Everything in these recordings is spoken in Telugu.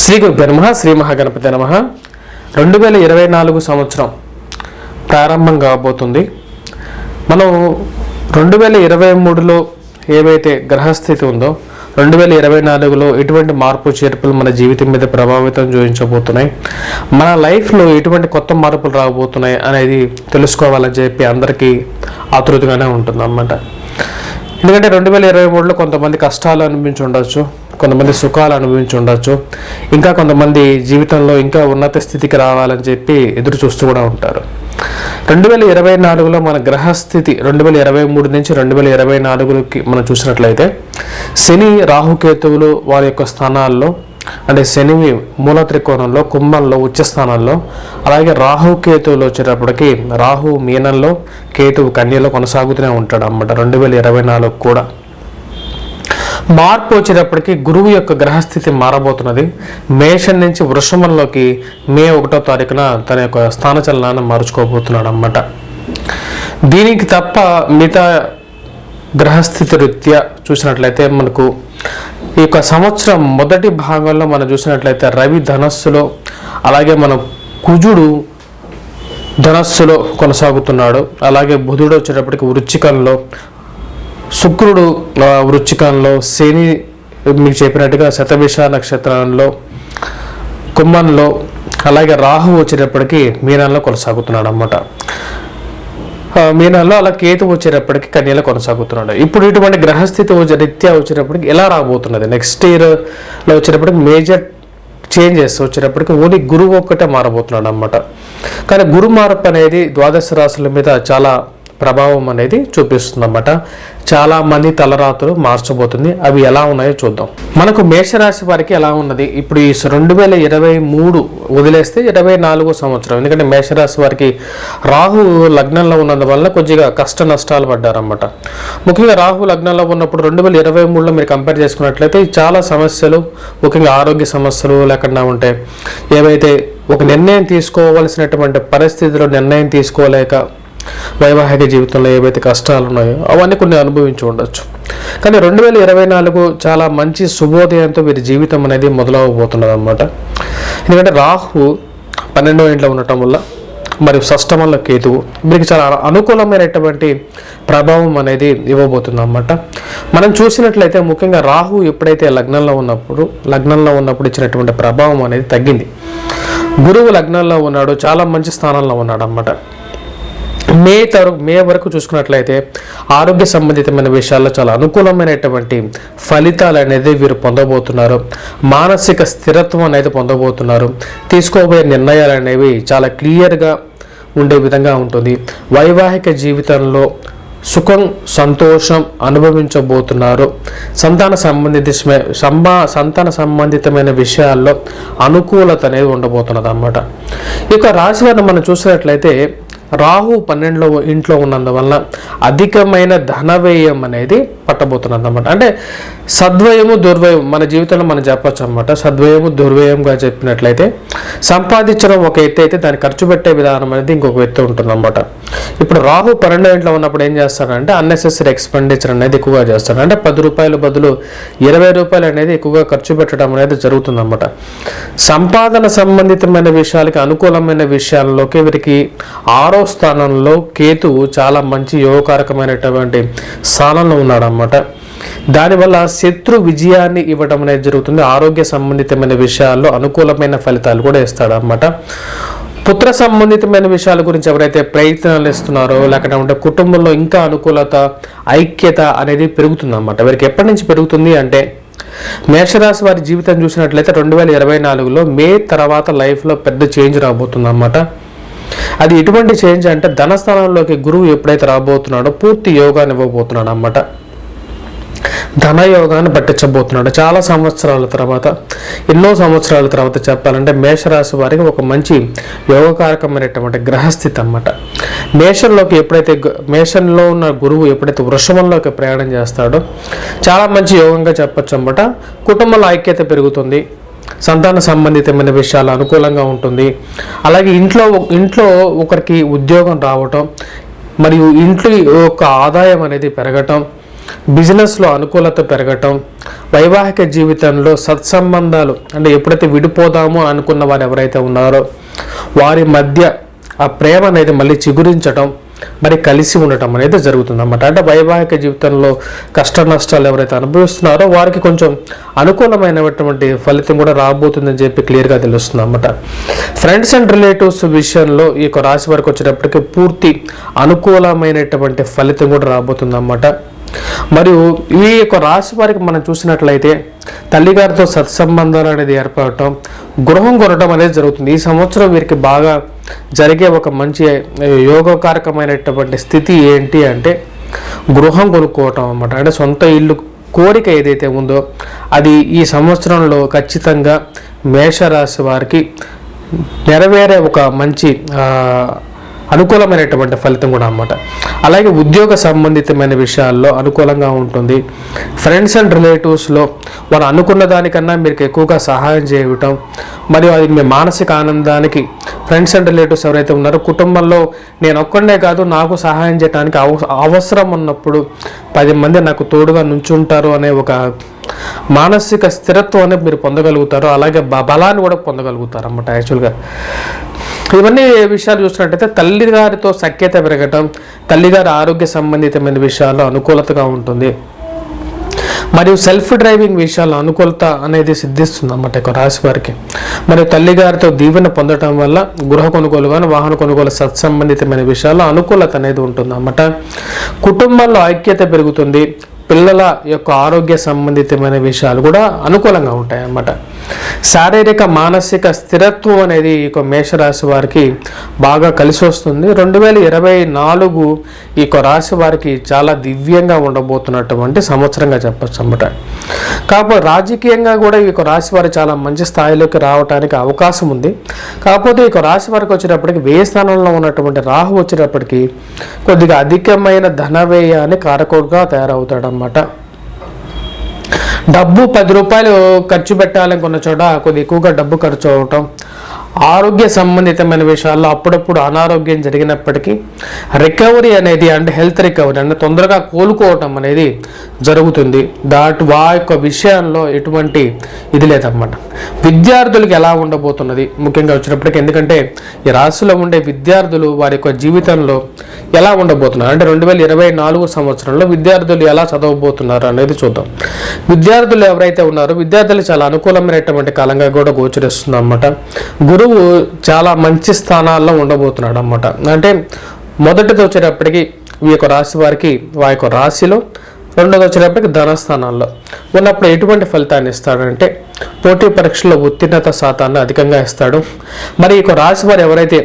శ్రీ గురుభ్యో నమః. శ్రీ మహాగణపతి నమః. 2024 సంవత్సరం ప్రారంభం కాబోతుంది. మనం 2023లో ఏవైతే గ్రహస్థితి ఉందో 2024లో ఎటువంటి మార్పు చేర్పులు మన జీవితం మీద ప్రభావితం చూపించబోతున్నాయి, మన లైఫ్లో ఎటువంటి కొత్త మార్పులు రాబోతున్నాయి అనేది తెలుసుకోవాలని చెప్పి అందరికీ ఆతృతగానే ఉంటుంది అన్నమాట. ఎందుకంటే 2023లో కొంతమంది కష్టాలు అనిపించి ఉండొచ్చు, కొంతమంది సుఖాలు అనుభవించి ఉండొచ్చు, ఇంకా కొంతమంది జీవితంలో ఇంకా ఉన్నత స్థితికి రావాలని చెప్పి ఎదురు చూస్తూ కూడా ఉంటారు. 2024లో మన గ్రహస్థితి 2023 నుంచి 2024కి మనం చూసినట్లయితే శని రాహుకేతువులు వారి యొక్క స్థానాల్లో, అంటే శని మూల త్రికోణంలో, కుంభంలో, ఉచ్చ స్థానంలో, అలాగే రాహుకేతువులు వచ్చేటప్పటికి రాహు మీనంలో, కేతువు కన్యలో కొనసాగుతూనే ఉంటాడు అన్నమాట. 2024 కూడా మార్పు వచ్చేటప్పటికి గురువు యొక్క గ్రహస్థితి మారబోతున్నది. మేషం నుంచి వృషభంలోకి మే 1వ తారీఖున తన యొక్క స్థానచలనాన్ని మార్చుకోబోతున్నాడు అన్నమాట. దీనికి తప్ప మిగతా గ్రహస్థితి రీత్యా చూసినట్లయితే మనకు ఈ యొక్క సంవత్సరం మొదటి భాగంలో మనం చూసినట్లయితే రవి ధనస్సులో, అలాగే మన కుజుడు ధనస్సులో కొనసాగుతున్నాడు. అలాగే బుధుడు వచ్చేటప్పటికి వృశ్చికంలో, శుక్రుడు వృశ్చికంలో, శని మీకు చెప్పినట్టుగా శతభిష నక్షత్రంలో, కుంభంలో, అలాగే రాహు వచ్చేటప్పటికి మీనంలో కొనసాగుతున్నాడు అన్నమాట. మీనాల్లో, అలా కేతు వచ్చేటప్పటికి కన్యలో కొనసాగుతున్నాడు. ఇప్పుడు ఇటువంటి గ్రహస్థితి రీత్యా వచ్చేటప్పటికి ఎలా రాబోతున్నది, నెక్స్ట్ ఇయర్లో వచ్చేటప్పటికి మేజర్ చేంజెస్ వచ్చేటప్పటికి ఓన్లీ గురువు ఒక్కటే మారబోతున్నాడు అన్నమాట. కానీ గురు మార్పు అనేది ద్వాదశ రాశుల మీద చాలా ప్రభావం అనేది చూపిస్తుంది అన్నమాట. చాలా మంది తలరాతులు మార్చబోతుంది. అవి ఎలా ఉన్నాయో చూద్దాం. మనకు మేషరాశి వారికి ఎలా ఉన్నది ఇప్పుడు ఈ 2023 వదిలేస్తే 24 సంవత్సరం, ఎందుకంటే మేషరాశి వారికి రాహు లగ్నంలో ఉన్నందువల్ల కొద్దిగా కష్ట నష్టాలు పడ్డారన్నమాట. ముఖ్యంగా రాహు లగ్నంలో ఉన్నప్పుడు 2023లో మీరు కంపేర్ చేసుకున్నట్లయితే చాలా సమస్యలు, ముఖ్యంగా ఆరోగ్య సమస్యలు లేకుండా ఉంటాయి. ఏవైతే ఒక నిర్ణయం తీసుకోవాల్సినటువంటి పరిస్థితిలో నిర్ణయం తీసుకోలేక వైవాహిక జీవితంలో ఏవైతే కష్టాలు ఉన్నాయో అవన్నీ కొన్ని అనుభవించి ఉండొచ్చు. కానీ 2024 చాలా మంచి శుభోదయంతో వీరి జీవితం అనేది మొదలవబోతున్నది అన్నమాట. ఎందుకంటే రాహు 12వ ఇంట్లో ఉండటం వల్ల మరియు షష్టమంలో కేతువు వీరికి చాలా అనుకూలమైనటువంటి ప్రభావం అనేది ఇవ్వబోతుంది అన్నమాట. మనం చూసినట్లయితే ముఖ్యంగా రాహు ఎప్పుడైతే లగ్నంలో ఉన్నప్పుడు ఇచ్చినటువంటి ప్రభావం అనేది తగ్గింది. గురువు లగ్నంలో ఉన్నాడు, చాలా మంచి స్థానంలో ఉన్నాడు అన్నమాట. మే వరకు చూసుకున్నట్లయితే ఆరోగ్య సంబంధితమైన విషయాల్లో చాలా అనుకూలమైనటువంటి ఫలితాలు అనేది వీరు పొందబోతున్నారు. మానసిక స్థిరత్వం అనేది పొందబోతున్నారు. తీసుకోబోయే నిర్ణయాలు అనేవి చాలా క్లియర్గా ఉండే విధంగా ఉంటుంది. వైవాహిక జీవితంలో సుఖం, సంతోషం అనుభవించబోతున్నారు. సంతాన సంబంధితమైన విషయాల్లో అనుకూలత అనేది ఉండబోతున్నది అన్నమాట. ఈ యొక్క రాశి వారిని మనం చూసినట్లయితే రాహు 12వ ఇంట్లో ఉన్నందువల్ల అధికమైన ధన వ్యయం అనేది పట్టబోతున్నది అన్నమాట. అంటే సద్వయము దుర్వ్యయం మన జీవితంలో మనం చెప్పచ్చు అన్నమాట. సద్వయము దుర్వ్యయంగా చెప్పినట్లయితే సంపాదించడం ఒక ఎత్తు అయితే దాన్ని ఖర్చు పెట్టే విధానం అనేది ఇంకొక ఎత్తు ఉంటుందన్నమాట. ఇప్పుడు రాహు 12వ ఇంట్లో ఉన్నప్పుడు ఏం చేస్తాడంటే అన్నెసెసరీ ఎక్స్పెండిచర్ అనేది ఎక్కువగా చేస్తాడు. అంటే 10 రూపాయల బదులు 20 రూపాయలు అనేది ఎక్కువగా ఖర్చు పెట్టడం అనేది జరుగుతుందన్నమాట. సంపాదన సంబంధితమైన విషయాలకి అనుకూలమైన విషయాల్లోకి వీరికి 6వ స్థానంలో కేతువు చాలా మంచి యోగకారకమైనటువంటి స్థానంలో ఉన్నాడు అన్నమాట. దానివల్ల శత్రు విజయాన్ని ఇవ్వడం అనేది జరుగుతుంది. ఆరోగ్య సంబంధితమైన విషయాల్లో అనుకూలమైన ఫలితాలు కూడా ఇస్తాడు అన్నమాట. పుత్ర సంబంధితమైన విషయాల గురించి ఎవరైతే ప్రయత్నాలు ఇస్తున్నారో లేకపోతే కుటుంబంలో ఇంకా అనుకూలత, ఐక్యత అనేది పెరుగుతుంది అన్నమాట. వీరికి ఎప్పటి నుంచి పెరుగుతుంది అంటే మేషరాశి వారి జీవితం చూసినట్లయితే 2024లో మే తర్వాత లైఫ్లో పెద్ద చేంజ్ రాబోతుంది అన్నమాట. అది ఎటువంటి చేంజ్ అంటే ధనస్థానంలోకి గురువు ఎప్పుడైతే రాబోతున్నాడో పూర్తి యోగాన్ని ఇవ్వబోతున్నాడు అన్నమాట. ధనయోగాన్ని పట్టించబోతున్నాడు. చాలా సంవత్సరాల తర్వాత, ఎన్నో సంవత్సరాల తర్వాత చెప్పాలంటే మేషరాశి వారికి ఒక మంచి యోగకారకమైనటువంటి గ్రహస్థితి అన్నమాట. మేషంలో ఉన్న గురువు ఎప్పుడైతే వృషభంలోకి ప్రయాణం చేస్తాడో చాలా మంచి యోగంగా చెప్పచ్చు అన్నమాట. కుటుంబంలో ఐక్యత పెరుగుతుంది. సంతాన సంబంధితమైన విషయాలు అనుకూలంగా ఉంటుంది. అలాగే ఇంట్లో ఒకరికి ఉద్యోగం రావటం మరియు ఇంట్లో యొక్క ఆదాయం అనేది పెరగటం, బిజినెస్లో అనుకూలత పెరగటం, వైవాహిక జీవితంలో సత్సంబంధాలు అంటే ఎప్పుడైతే విడిపోదామో అనుకున్న వారు ఎవరైతే ఉన్నారో వారి మధ్య ఆ ప్రేమ అనేది మళ్ళీ చిగురించటం, మరి కలిసి ఉండటం అనేది జరుగుతుంది అన్నమాట. అంటే వైవాహిక జీవితంలో కష్ట నష్టాలు ఎవరైతే అనుభవిస్తున్నారో వారికి కొంచెం అనుకూలమైనటువంటి ఫలితం కూడా రాబోతుందని చెప్పి క్లియర్గా తెలుస్తుంది అన్నమాట. ఫ్రెండ్స్ అండ్ రిలేటివ్స్ విషయంలో ఈ యొక్క రాశి వారికి వచ్చేటప్పటికి పూర్తి అనుకూలమైనటువంటి ఫలితం కూడా రాబోతుంది అన్నమాట. మరియు ఈ యొక్క రాశి వారికి మనం చూసినట్లయితే తల్లిగారితో సత్సంబంధాలు అనేది ఏర్పడటం, గృహం కొనడం అనేది జరుగుతుంది. ఈ సంవత్సరం వీరికి బాగా జరిగే ఒక మంచి యోగకారకమైనటువంటి స్థితి ఏంటి అంటే గృహం కొనుక్కోవటం అన్నమాట. అంటే సొంత ఇల్లు కోరిక ఏదైతే ఉందో అది ఈ సంవత్సరంలో ఖచ్చితంగా మేషరాశి వారికి నెరవేరే ఒక మంచి అనుకూలమైనటువంటి ఫలితం కూడా అన్నమాట. అలాగే ఉద్యోగ సంబంధితమైన విషయాల్లో అనుకూలంగా ఉంటుంది. ఫ్రెండ్స్ అండ్ రిలేటివ్స్లో వారు అనుకున్న దానికన్నా మీకు ఎక్కువగా సహాయం చేయటం, మరియు అది మీ మానసిక ఆనందానికి ఫ్రెండ్స్ అండ్ రిలేటివ్స్ ఎవరైతే ఉన్నారో కుటుంబంలో నేను ఒక్కడే కాదు నాకు సహాయం చేయడానికి అవసరం ఉన్నప్పుడు 10 మంది నాకు తోడుగా నుంచుంటారు అనే ఒక మానసిక స్థిరత్వాన్ని మీరు పొందగలుగుతారు. అలాగే బలాన్ని కూడా పొందగలుగుతారు అన్నమాట. యాక్చువల్గా ఇవన్నీ విషయాలు చూసినట్టయితే తల్లిగారితో సఖ్యత పెరగటం, తల్లిగారి ఆరోగ్య సంబంధితమైన విషయాల్లో అనుకూలతగా ఉంటుంది. మరియు సెల్ఫ్ డ్రైవింగ్ విషయాల్లో అనుకూలత అనేది సిద్ధిస్తుంది అన్నమాట ఒక రాశి వారికి. మరియు తల్లిగారితో దీవెన పొందడం వల్ల గృహ కొనుగోలు కానీ వాహన కొనుగోలు సత్సంబంధితమైన విషయాల్లో అనుకూలత అనేది ఉంటుంది అన్నమాట. కుటుంబంలో ఐక్యత పెరుగుతుంది. పిల్లల యొక్క ఆరోగ్య సంబంధితమైన విషయాలు కూడా అనుకూలంగా ఉంటాయి అన్నమాట. శారీరక మానసిక స్థిరత్వం అనేది ఈ మేషరాశి వారికి బాగా కలిసి వస్తుంది. 2024 ఈ రాశి వారికి చాలా దివ్యంగా ఉండబోతున్నటువంటి సంవత్సరంగా చెప్పచ్చు అన్నమాట. కాకపోతే రాజకీయంగా కూడా ఈ రాశి వారు చాలా మంచి స్థాయిలోకి రావడానికి అవకాశం ఉంది. కాకపోతే ఈ రాశి వారికి వచ్చేటప్పటికి వ్యయ స్థానంలో ఉన్నటువంటి రాహు వచ్చేటప్పటికి కొద్దిగా అధికమైన ధన వ్యయాన్ని కారకుడుగా తయారవుతాడు అన్నమాట. డబ్బు 10 రూపాయలు ఖర్చు పెట్టాలనుకున్న చోట కొద్దిగా ఎక్కువగా డబ్బు ఖర్చు అవటం, ఆరోగ్య సంబంధితమైన విషయాల్లో అప్పుడప్పుడు అనారోగ్యం జరిగినప్పటికీ రికవరీ అనేది అంటే హెల్త్ రికవరీ అంటే తొందరగా కోలుకోవటం అనేది జరుగుతుంది. వా యొక్క విషయంలో ఎటువంటి ఇది లేదన్నమాట. విద్యార్థులకు ఎలా ఉండబోతున్నది ముఖ్యంగా వచ్చినప్పటికీ, ఎందుకంటే ఈ రాశిలో ఉండే విద్యార్థులు వారి యొక్క జీవితంలో ఎలా ఉండబోతున్నారు అంటే 2024 సంవత్సరంలో విద్యార్థులు ఎలా చదవబోతున్నారు అనేది చూద్దాం. విద్యార్థులు ఎవరైతే ఉన్నారో విద్యార్థులు చాలా అనుకూలమైనటువంటి కాలంగా కూడా గోచరిస్తుంది అన్నమాట. గురువు చాలా మంచి స్థానాల్లో ఉండబోతున్నాడు అన్నమాట. అంటే మొదటిది వచ్చేటప్పటికి ఈ యొక్క రాశి వారికి వారి యొక్క రాశిలో, రెండోది వచ్చేటప్పటికి ధనస్థానాల్లో ఉన్నప్పుడు ఎటువంటి ఫలితాన్ని ఇస్తాడంటే పోటీ పరీక్షల్లో ఉత్తీర్ణత శాతాన్ని అధికంగా ఇస్తాడు. మరి ఈ రాశి వారు ఎవరైతే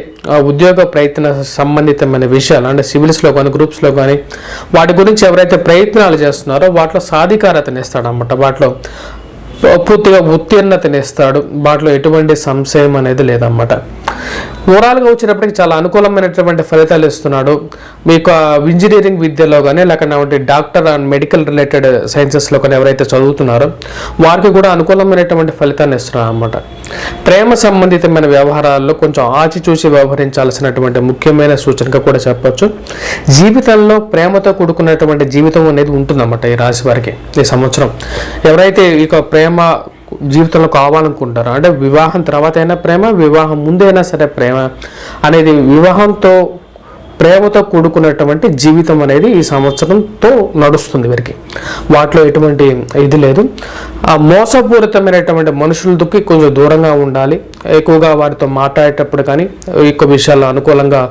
ఉద్యోగ ప్రయత్న సంబంధితమైన విషయాలు అంటే సివిల్స్లో కానీ గ్రూప్స్లో కానీ వాటి గురించి ఎవరైతే ప్రయత్నాలు చేస్తున్నారో వాటిలో సాధికారతని ఇస్తాడు అన్నమాట. వాటిలో పూర్తిగా ఉత్తీర్ణతనిస్తాడు. వాటిలో ఎటువంటి సంశయం అనేది లేదన్నమాట. ఓవరాల్గా వచ్చినప్పటికీ చాలా అనుకూలమైనటువంటి ఫలితాలు ఇస్తున్నాడు. మీకు ఇంజనీరింగ్ విద్యలో కానీ లేకపోతే డాక్టర్ అండ్ మెడికల్ రిలేటెడ్ సైన్సెస్లో కానీ ఎవరైతే చదువుతున్నారో వారికి కూడా అనుకూలమైనటువంటి ఫలితాన్ని ఇస్తున్నాడు అన్నమాట. ప్రేమ సంబంధితమైన వ్యవహారాల్లో కొంచెం ఆచిచూసి వ్యవహరించాల్సినటువంటి ముఖ్యమైన సూచనగా కూడా చెప్పచ్చు. జీవితంలో ప్రేమతో కూడుకున్నటువంటి జీవితం అనేది ఉంటుందన్నమాట ఈ రాశి వారికి. ఈ సంవత్సరం ఎవరైతే ఇక ప్రేమ జీవితంలో కావాలనుకుంటారు అంటే వివాహం తర్వాత అయినా ప్రేమ, వివాహం ముందైనా సరే ప్రేమ అనేది వివాహంతో ప్రేమతో కూడుకున్నటువంటి జీవితం అనేది ఈ సంవత్సరంతో నడుస్తుంది వీరికి. వాటిలో ఎటువంటి ఇది లేదు. ఆ మోసపూరితమైనటువంటి మనుషులకి కొంచెం దూరంగా ఉండాలి. ఎక్కువగా వారితో మాట్లాడేటప్పుడు కానీ ఎక్కువ విషయాల్లో అనుకూలంగా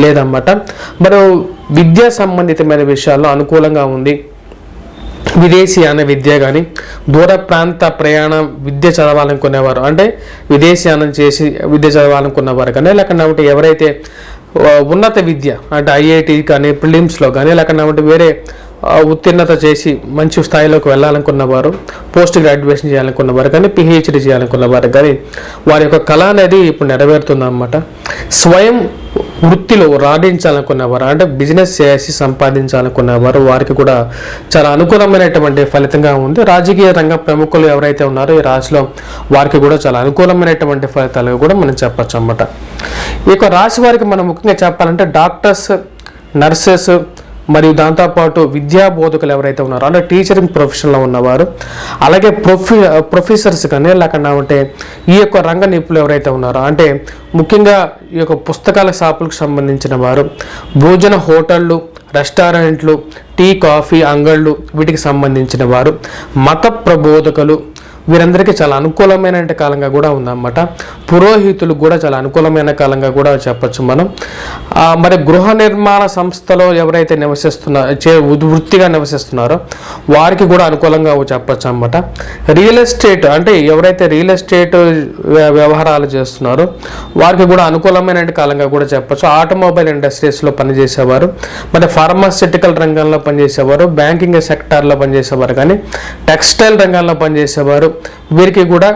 లేదన్నమాట. మరి విద్యా సంబంధితమైన విషయాల్లో అనుకూలంగా ఉంది. విదేశీయాన విద్య కానీ దూర ప్రాంత ప్రయాణం విద్య చదవాలనుకునేవారు అంటే విదేశీయానం చేసి విద్య చదవాలనుకున్నవారు కానీ లేకపోతే ఎవరైతే ఉన్నత విద్య అంటే ఐఐటి కానీ ప్రిలిమ్స్లో కానీ లేకపోతే వేరే ఉత్తీర్ణత చేసి మంచి స్థాయిలోకి వెళ్ళాలనుకున్నవారు, పోస్ట్ గ్రాడ్యుయేషన్ చేయాలనుకున్నవారు కానీ పిహెచ్డి చేయాలనుకున్నవారు కానీ వారి యొక్క కళ అనేది ఇప్పుడు నెరవేరుతుందన్నమాట. స్వయం వృత్తిలో రాణించాలనుకున్నవారు అంటే బిజినెస్ చేసి సంపాదించాలనుకున్నవారు వారికి కూడా చాలా అనుకూలమైనటువంటి ఫలితంగా ఉంది. రాజకీయ రంగ ప్రముఖులు ఎవరైతే ఉన్నారో ఈ రాశిలో వారికి కూడా చాలా అనుకూలమైనటువంటి ఫలితాలు కూడా మనం చెప్పచ్చు అన్నమాట. ఈ యొక్క రాశి వారికి మనం ముఖ్యంగా చెప్పాలంటే డాక్టర్స్, నర్సెస్, మరియు దాంతోపాటు విద్యా బోధకులు ఎవరైతే ఉన్నారో అంటే టీచరింగ్ ప్రొఫెషన్లో ఉన్నవారు, అలాగే ప్రొఫెసర్స్ కానీ లేకుండా ఉంటే ఈ యొక్క రంగ నిపుణులు ఎవరైతే ఉన్నారో అంటే ముఖ్యంగా ఈ యొక్క పుస్తకాల షాపులకు సంబంధించిన వారు, భోజన హోటళ్ళు, రెస్టారెంట్లు, టీ కాఫీ అంగళ్ళు వీటికి సంబంధించిన వారు, మత ప్రబోధకులు వీరందరికీ చాలా అనుకూలమైన కాలంగా కూడా ఉందన్నమాట. పురోహితులు కూడా చాలా అనుకూలమైన కాలంగా కూడా చెప్పచ్చు మనం. మరి గృహ నిర్మాణ సంస్థలో ఎవరైతే వృత్తిగా నివసిస్తున్నారో వారికి కూడా అనుకూలంగా చెప్పచ్చు అన్నమాట. రియల్ ఎస్టేట్ అంటే ఎవరైతే రియల్ ఎస్టేట్ వ్యవహారాలు చేస్తున్నారో వారికి కూడా అనుకూలమైన కాలంగా కూడా చెప్పచ్చు. ఆటోమొబైల్ ఇండస్ట్రీస్లో పనిచేసేవారు, మరి ఫార్మాస్యూటికల్ రంగంలో పనిచేసేవారు, బ్యాంకింగ్ సెక్టార్లో పనిచేసేవారు కానీ టెక్స్టైల్ రంగంలో పనిచేసేవారు వీరికి కూడా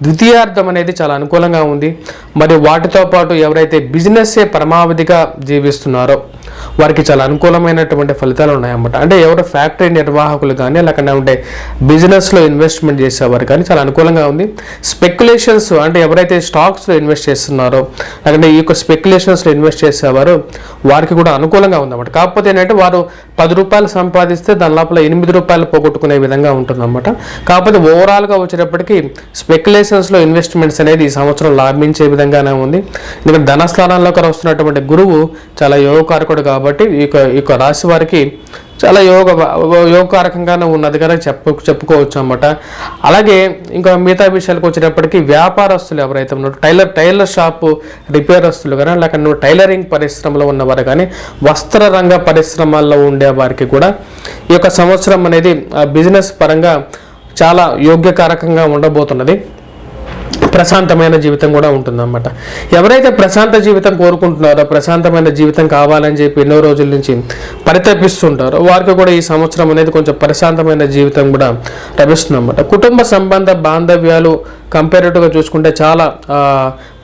ద్వితీయార్థం అనేది చాలా అనుకూలంగా ఉంది. మరి వాటితో పాటు ఎవరైతే బిజినెస్సే పరమావధిగా జీవిస్తున్నారో వారికి చాలా అనుకూలమైనటువంటి ఫలితాలు ఉన్నాయన్నమాట. అంటే ఎవరు ఫ్యాక్టరీ నిర్వాహకులు కానీ లేకుండా ఉంటే బిజినెస్లో ఇన్వెస్ట్మెంట్ చేసేవారు కానీ చాలా అనుకూలంగా ఉంది. స్పెక్యులేషన్స్ అంటే ఎవరైతే స్టాక్స్లో ఇన్వెస్ట్ చేస్తున్నారో లేకుంటే ఈ యొక్క స్పెక్యులేషన్స్లో ఇన్వెస్ట్ చేసేవారు వారికి కూడా అనుకూలంగా ఉందన్నమాట. కాకపోతే ఏంటంటే వారు 10 రూపాయలు సంపాదిస్తే దాని లోపల 8 రూపాయలు పోగొట్టుకునే విధంగా ఉంటుందన్నమాట. కాకపోతే ఓవరాల్గా వచ్చేటప్పటికి స్పెక్యులేషన్స్లో ఇన్వెస్ట్మెంట్స్ అనేది ఈ సంవత్సరం లాభించే విధంగానే ఉంది. ఎందుకంటే ధనస్థానాల్లోకి వస్తున్నటువంటి గురువు చాలా యోగకారకుడు కాబట్టి ఈ యొక్క రాశి వారికి చాలా యోగకారకంగానే ఉన్నది కదా చెప్పుకోవచ్చు అన్నమాట. అలాగే ఇంకా మిగతా విషయాలకు వచ్చేటప్పటికి వ్యాపారస్తులు ఎవరైతే ఉన్నారో టైలర్ షాపు రిపేరస్తులు కానీ లేక టైలరింగ్ పరిశ్రమలో ఉన్నవారు కానీ వస్త్ర రంగ పరిశ్రమల్లో ఉండే వారికి కూడా ఈ యొక్క సంవత్సరం అనేది బిజినెస్ పరంగా చాలా యోగ్యకారకంగా ఉండబోతున్నది. ప్రశాంతమైన జీవితం కూడా ఉంటుందన్నమాట. ఎవరైతే ప్రశాంత జీవితం కోరుకుంటున్నారో ప్రశాంతమైన జీవితం కావాలని చెప్పి ఎన్నో రోజుల నుంచి పరితపిస్తుంటారో వారికి కూడా ఈ సంవత్సరం అనేది కొంచెం ప్రశాంతమైన జీవితం కూడా లభిస్తుంది అన్నమాట. కుటుంబ సంబంధ బాంధవ్యాలు కంపేరేటివ్గా చూసుకుంటే చాలా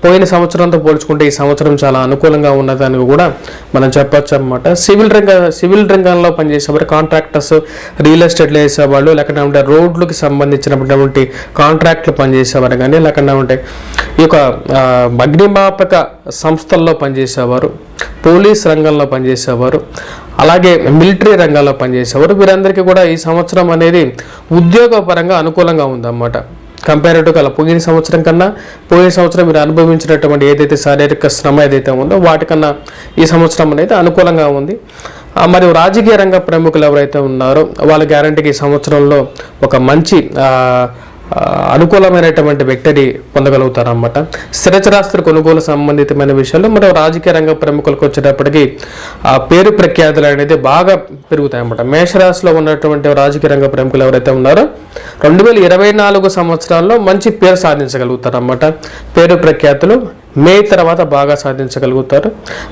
పోయిన సంవత్సరంతో పోల్చుకుంటే ఈ సంవత్సరం చాలా అనుకూలంగా ఉన్నదని కూడా మనం చెప్పొచ్చు అన్నమాట. సివిల్ రంగంలో పనిచేసేవారు, కాంట్రాక్టర్స్, రియల్ ఎస్టేట్లో వేసేవాళ్ళు లేకుండా రోడ్లకు సంబంధించినటువంటి కాంట్రాక్ట్లు పనిచేసేవారు కానీ లేకుండా ఉంటే ఈ యొక్క అగ్నిమాపక సంస్థల్లో పనిచేసేవారు, పోలీస్ రంగంలో పనిచేసేవారు, అలాగే మిలిటరీ రంగంలో పనిచేసేవారు వీరందరికీ కూడా ఈ సంవత్సరం అనేది ఉద్యోగపరంగా అనుకూలంగా ఉందన్నమాట. కంపేరేటివ్గా పోయిన సంవత్సరం కన్నా పోయిన సంవత్సరం మీరు అనుభవించినటువంటి ఏదైతే శారీరక శ్రమ ఏదైతే ఉందో వాటికన్నా ఈ సంవత్సరం అనేది అనుకూలంగా ఉంది. మరియు రాజకీయ రంగ ప్రముఖులు ఎవరైతే ఉన్నారో వాళ్ళ గ్యారంటీకి ఈ సంవత్సరంలో ఒక మంచి అనుకూలమైనటువంటి వ్యక్తిని పొందగలుగుతారు అన్నమాట. స్థిరచరాస్తుల కొనుగోలు సంబంధితమైన విషయాల్లో మరియు రాజకీయ రంగ ప్రముఖులకు వచ్చేటప్పటికి పేరు ప్రఖ్యాతులు అనేది బాగా పెరుగుతాయి అన్నమాట. మేషరాశిలో ఉన్నటువంటి రాజకీయ రంగ ప్రముఖులు ఎవరైతే ఉన్నారో 2024 సంవత్సరాల్లో మంచి పేరు సాధించగలుగుతారు అన్నమాట. పేరు ప్రఖ్యాతులు మే తర్వాత బాగా సాధించగలుగుతారు.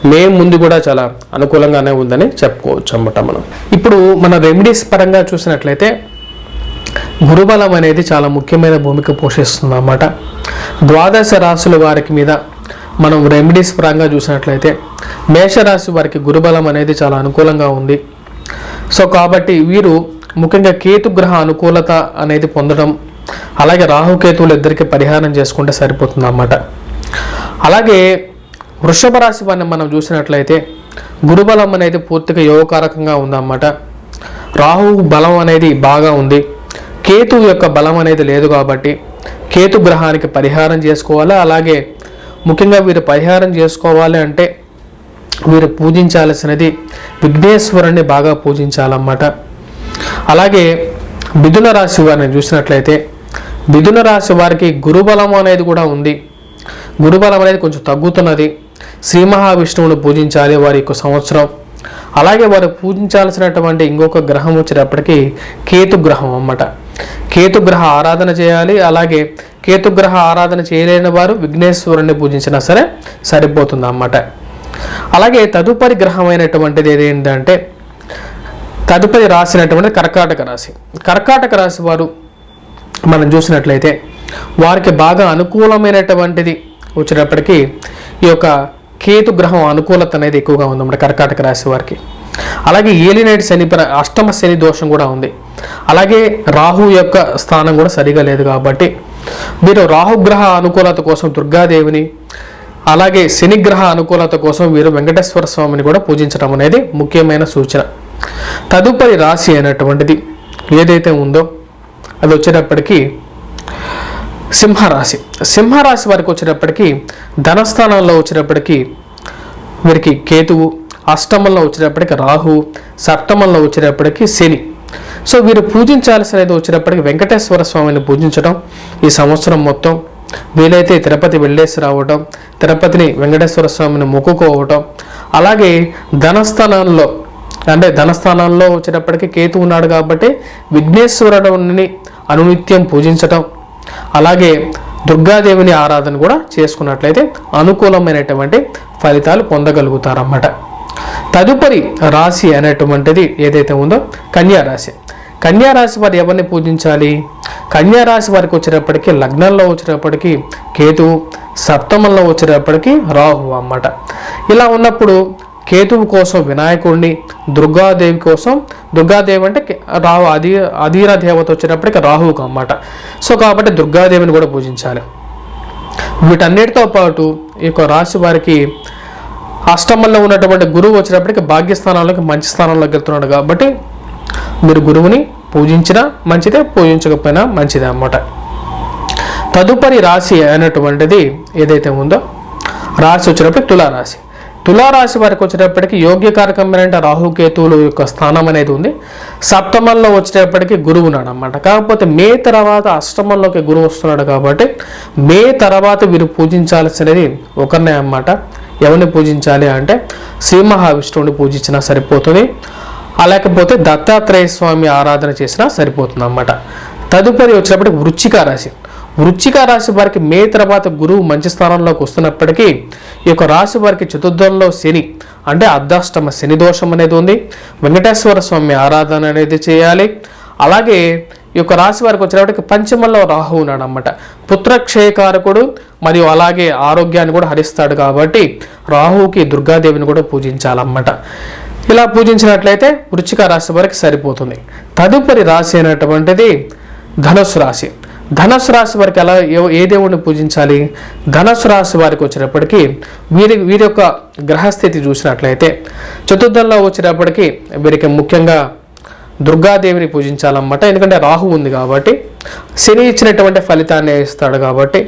మే ముందు కూడా చాలా అనుకూలంగానే ఉందని చెప్పుకోవచ్చు అన్నమాట. మనం ఇప్పుడు మన రెమెడీస్ పరంగా చూసినట్లయితే గురుబలం అనేది చాలా ముఖ్యమైన భూమిక పోషిస్తుంది అన్నమాట. ద్వాదశ రాశుల వారికి మీద మనం రెమెడీస్ పరంగా చూసినట్లయితే మేషరాశి వారికి గురుబలం అనేది చాలా అనుకూలంగా ఉంది. సో కాబట్టి వీరు ముఖ్యంగా కేతుగ్రహ అనుకూలత అనేది పొందడం, అలాగే రాహుకేతువులు ఇద్దరికి పరిహారం చేసుకుంటే సరిపోతుంది అన్నమాట. అలాగే వృషభ రాశి వారిని మనం చూసినట్లయితే గురుబలం అనేది పూర్తిగా యోగకారకంగా ఉందన్నమాట. రాహు బలం అనేది బాగా ఉంది, కేతు యొక్క బలం అనేది లేదు కాబట్టి కేతు గ్రహానికి పరిహారం చేసుకోవాలి. అలాగే ముఖ్యంగా వీరు పరిహారం చేసుకోవాలి అంటే వీరు పూజించాల్సినది విఘ్నేశ్వరుణ్ణి బాగా పూజించాలన్నమాట. అలాగే మిథున రాశి వారిని చూసినట్లయితే మిథున రాశి వారికి గురుబలం అనేది కూడా ఉంది. గురుబలం అనేది కొంచెం తగ్గుతున్నది. శ్రీ మహావిష్ణువుని పూజించాలి వారి యొక్క సంవత్సరం. అలాగే వారు పూజించాల్సినటువంటి ఇంకొక గ్రహం వచ్చేటప్పటికి కేతుగ్రహం అన్నమాట. కేతుగ్రహ ఆరాధన చేయాలి. అలాగే కేతుగ్రహ ఆరాధన చేయలేని వారు విఘ్నేశ్వరుణ్ణి పూజించినా సరే సరిపోతుంది అన్నమాట. అలాగే తదుపరి గ్రహం అయినటువంటిది ఏంటంటే తదుపరి రాసినటువంటి కర్కాటక రాశి. కర్కాటక రాశి వారు మనం చూసినట్లయితే వారికి బాగా అనుకూలమైనటువంటిది వచ్చేటప్పటికి ఈ యొక్క కేతు గ్రహం అనుకూలత అనేది ఎక్కువగా ఉందన్నమాట కర్కాటక రాశి వారికి. అలాగే ఏలినైట్ శని అష్టమ శని దోషం కూడా ఉంది. అలాగే రాహు యొక్క స్థానం కూడా సరిగా లేదు కాబట్టి వీరు రాహుగ్రహ అనుకూలత కోసం దుర్గాదేవిని, అలాగే శనిగ్రహ అనుకూలత కోసం వీరు వెంకటేశ్వర స్వామిని కూడా పూజించడం అనేది ముఖ్యమైన సూచన. తదుపరి రాశి అయినటువంటిది ఏదైతే ఉందో అది వచ్చేటప్పటికి సింహరాశి. సింహరాశి వారికి వచ్చేటప్పటికి ధనస్థానంలో వచ్చేటప్పటికి వీరికి కేతువు, అష్టమంలో వచ్చేటప్పటికి రాహు, సప్తమంలో వచ్చేటప్పటికి శని. సో వీరు పూజించాల్సినది వచ్చేటప్పటికి వెంకటేశ్వర స్వామిని పూజించడం ఈ సంవత్సరం మొత్తం. వీలైతే తిరుపతి వెళ్ళేసి రావటం, తిరుపతిని వెంకటేశ్వర స్వామిని మొక్కుకోవటం. అలాగే ధనస్థానంలో వచ్చేటప్పటికి కేతు ఉన్నాడు కాబట్టి విఘ్నేశ్వరుడిని అనునిత్యం పూజించటం, అలాగే దుర్గాదేవిని ఆరాధన కూడా చేసుకున్నట్లయితే అనుకూలమైనటువంటి ఫలితాలు పొందగలుగుతారన్నమాట. తదుపరి రాశి అనేటువంటిది ఏదైతే ఉందో కన్యారాశి. కన్యారాశి వారు ఎవరిని పూజించాలి? కన్యారాశి వారికి వచ్చేటప్పటికి లగ్నంలో వచ్చేటప్పటికి కేతువు, సప్తమంలో వచ్చేటప్పటికి రాహు అన్నమాట. ఇలా ఉన్నప్పుడు కేతువు కోసం వినాయకుడిని, దుర్గాదేవి కోసం, దుర్గాదేవి అంటే రాహు అధీర దేవత వచ్చేటప్పటికి రాహువుకు అన్నమాట. సో కాబట్టి దుర్గాదేవిని కూడా పూజించాలి. వీటన్నిటితో పాటు ఈ యొక్క రాశి వారికి అష్టమంలో ఉన్నటువంటి గురువు వచ్చేటప్పటికి భాగ్యస్థానాల్లోకి మంచి స్థానంలోకి వెళ్తున్నాడు కాబట్టి మీరు గురువుని పూజించినా మంచిదే, పూజించకపోయినా మంచిదే అన్నమాట. తదుపరి రాశి అయినటువంటిది ఏదైతే ఉందో రాశి వచ్చేటప్పటికి తులారాశి. తులారాశి వారికి వచ్చేటప్పటికి యోగ్యకారకమైన రాహుకేతువుల యొక్క స్థానం అనేది ఉంది. సప్తమంలో వచ్చేటప్పటికి గురువు ఉన్నాడు అన్నమాట. కాకపోతే మే తర్వాత అష్టమంలోకి గురువు వస్తున్నాడు కాబట్టి మే తర్వాత వీరు పూజించాల్సినది ఒకరినే అన్నమాట. ఎవరిని పూజించాలి అంటే శ్రీ మహావిష్ణువుని పూజించినా సరిపోతుంది, లేకపోతే దత్తాత్రేయ స్వామి ఆరాధన చేసినా సరిపోతుంది అన్నమాట. తదుపరి వచ్చినప్పటికి వృశ్చిక రాశి. వృశ్చిక రాశి వారికి మే తర్వాత గురువు మంచి స్థానంలోకి వస్తున్నప్పటికీ ఈ యొక్క రాశి వారికి చతుర్థంలో శని అంటే అర్ధాష్టమ శని దోషం అనేది ఉంది. వెంకటేశ్వర స్వామి ఆరాధన అనేది చేయాలి. అలాగే ఈ యొక్క రాశి వారికి వచ్చేటప్పటికి పంచమంలో రాహు ఉన్నాడు అన్నమాట. పుత్రక్షయకారకుడు మరియు అలాగే ఆరోగ్యాన్ని కూడా హరిస్తాడు కాబట్టి రాహుకి దుర్గాదేవిని కూడా పూజించాలన్నమాట. ఇలా పూజించినట్లయితే వృశ్చిక రాశి వారికి సరిపోతుంది. తదుపరి రాశి అయినటువంటిది ధనుస్సు రాశి. ధనుస్సు రాశి వారికి ఏ దేవుడిని పూజించాలి? ధనుస్సు రాశి వారికి వచ్చేటప్పటికి వీరి యొక్క గ్రహస్థితి చూసినట్లయితే చతుర్థంలో వచ్చేటప్పటికి వీరికి ముఖ్యంగా దుర్గాదేవిని పూజించాలన్నమాట. ఎందుకంటే రాహు ఉంది కాబట్టి శని ఇచ్చినటువంటి ఫలితాన్ని ఇస్తాడు కాబట్టి,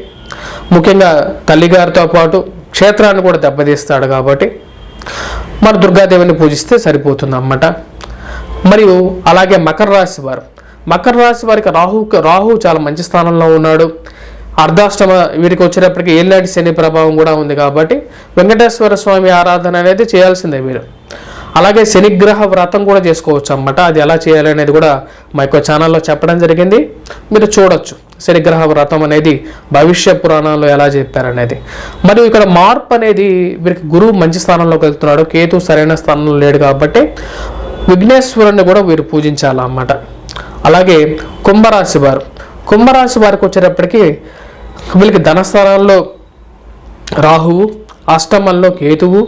ముఖ్యంగా తల్లిగారితో పాటు క్షేత్రాన్ని కూడా దెబ్బతీస్తాడు కాబట్టి మన దుర్గాదేవిని పూజిస్తే సరిపోతుంది అన్నమాట. మరియు అలాగే మకర రాశి వారికి రాహు చాలా మంచి స్థానంలో ఉన్నాడు. అర్ధాష్టమ వీరికి వచ్చేటప్పటికి ఏళ్ళనాటి శని ప్రభావం కూడా ఉంది కాబట్టి వెంకటేశ్వర స్వామి ఆరాధన అనేది చేయాల్సిందే వీరు. అలాగే శనిగ్రహ వ్రతం కూడా చేసుకోవచ్చు అన్నమాట. అది ఎలా చేయాలి అనేది కూడా మా యొక్క ఛానల్లో చెప్పడం జరిగింది, మీరు చూడొచ్చు. శనిగ్రహ వ్రతం అనేది భవిష్య పురాణాల్లో ఎలా చెప్పారనేది. మరియు ఇక్కడ మార్పు అనేది వీరికి గురువు మంచి స్థానంలోకి వెళ్తున్నాడు, కేతు సరైన స్థానంలో లేడు కాబట్టి విఘ్నేశ్వరుని కూడా వీరు పూజించాలన్నమాట. అలాగే కుంభరాశి వారికి వచ్చేటప్పటికి వీళ్ళకి ధనస్థానాల్లో రాహువు, అష్టమంలో కేతువు,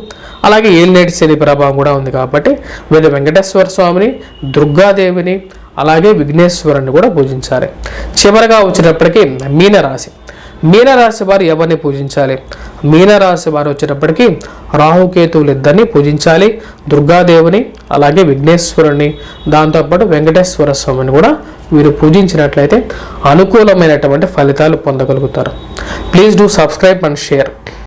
అలాగే ఏలినేటి శని ప్రభావం కూడా ఉంది కాబట్టి వీళ్ళు వెంకటేశ్వర స్వామిని, దుర్గాదేవిని, అలాగే విఘ్నేశ్వరుని కూడా పూజించాలి. చివరగా వచ్చేటప్పటికి మీనరాశి వారు ఎవరిని పూజించాలి? మీనరాశి వారు వచ్చేటప్పటికి రాహుకేతువులు ఇద్దరిని పూజించాలి, దుర్గాదేవిని, అలాగే విఘ్నేశ్వరుని, దాంతోపాటు వెంకటేశ్వర స్వామిని కూడా వీరు పూజించినట్లయితే అనుకూలమైనటువంటి ఫలితాలు పొందగలుగుతారు. Please do subscribe and share.